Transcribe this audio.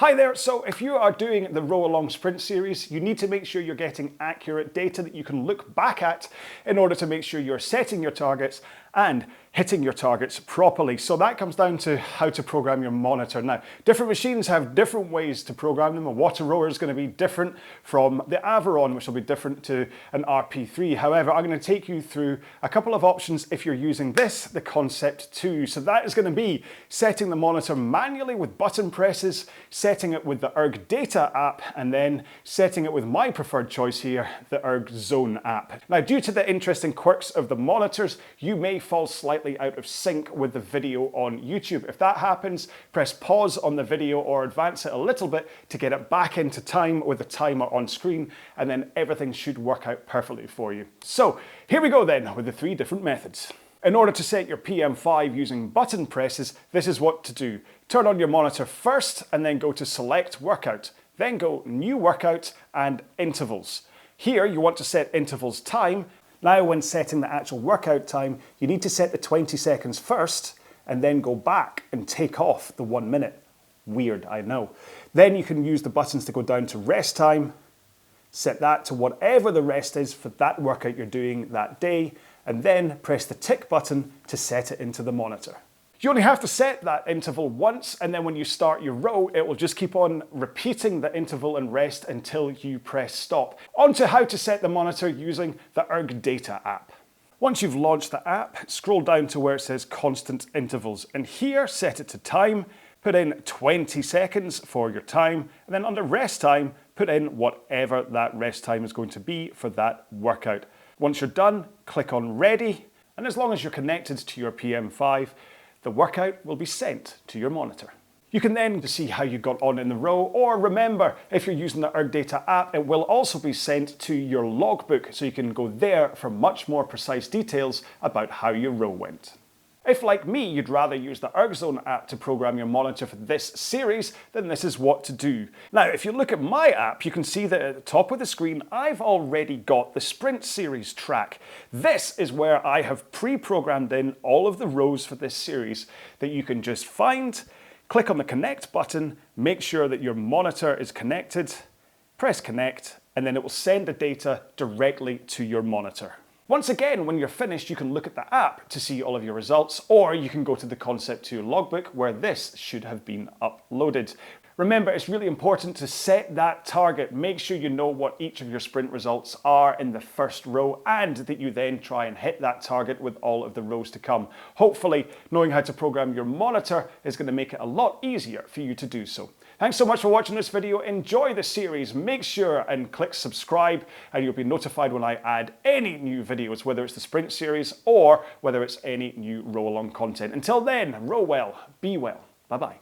Hi there, so if you are doing the RowAlong Sprint series, you need to make sure you're getting accurate data that you can look back at in order to make sure you're setting your targets and hitting your targets properly. So that comes down to how to program your monitor. Now, different machines have different ways to program them. A water rower is going to be different from the Aviron, which will be different to an RP3. However, I'm going to take you through a couple of options if you're using this, the Concept2. So that is going to be setting the monitor manually with button presses, setting it with the ErgData app, and then setting it with my preferred choice here, the ErgZone app. Now, due to the interesting quirks of the monitors, you may fall slightly out of sync with the video on YouTube. If that happens, press pause on the video or advance it a little bit to get it back into time with the timer on screen, and then everything should work out perfectly for you. So here we go then with the 3 different methods. In order to set your PM5 using button presses, this is what to do. Turn on your monitor first and then go to Select Workout. Then go New Workout and Intervals. Here you want to set intervals time. Now when setting the actual workout time, you need to set the 20 seconds first and then go back and take off the 1 minute. Weird, I know. Then you can use the buttons to go down to rest time, set that to whatever the rest is for that workout you're doing that day, and then press the tick button to set it into the monitor. You only have to set that interval once, and then when you start your row, it will just keep on repeating the interval and rest until you press stop. On to how to set the monitor using the ErgData app. Once you've launched the app, scroll down to where it says constant intervals, and here set it to time, put in 20 seconds for your time, and then under rest time, put in whatever that rest time is going to be for that workout. Once you're done, click on ready, and as long as you're connected to your PM5, the workout will be sent to your monitor. You can then see how you got on in the row, or remember, if you're using the ErgData app, it will also be sent to your logbook, so you can go there for much more precise details about how your row went. If, like me, you'd rather use the ErgZone app to program your monitor for this series, then this is what to do. Now, if you look at my app, you can see that at the top of the screen, I've already got the Sprint series track. This is where I have pre-programmed in all of the rows for this series that you can just find, click on the connect button, make sure that your monitor is connected, press connect, and then it will send the data directly to your monitor. Once again, when you're finished, you can look at the app to see all of your results, or you can go to the Concept2 logbook where this should have been uploaded. Remember, it's really important to set that target. Make sure you know what each of your sprint results are in the first row, and that you then try and hit that target with all of the rows to come. Hopefully, knowing how to program your monitor is going to make it a lot easier for you to do so. Thanks so much for watching this video. Enjoy the series. Make sure and click subscribe, and you'll be notified when I add any new videos, whether it's the Sprint series or whether it's any new RowAlong content. Until then, row well, be well. Bye-bye.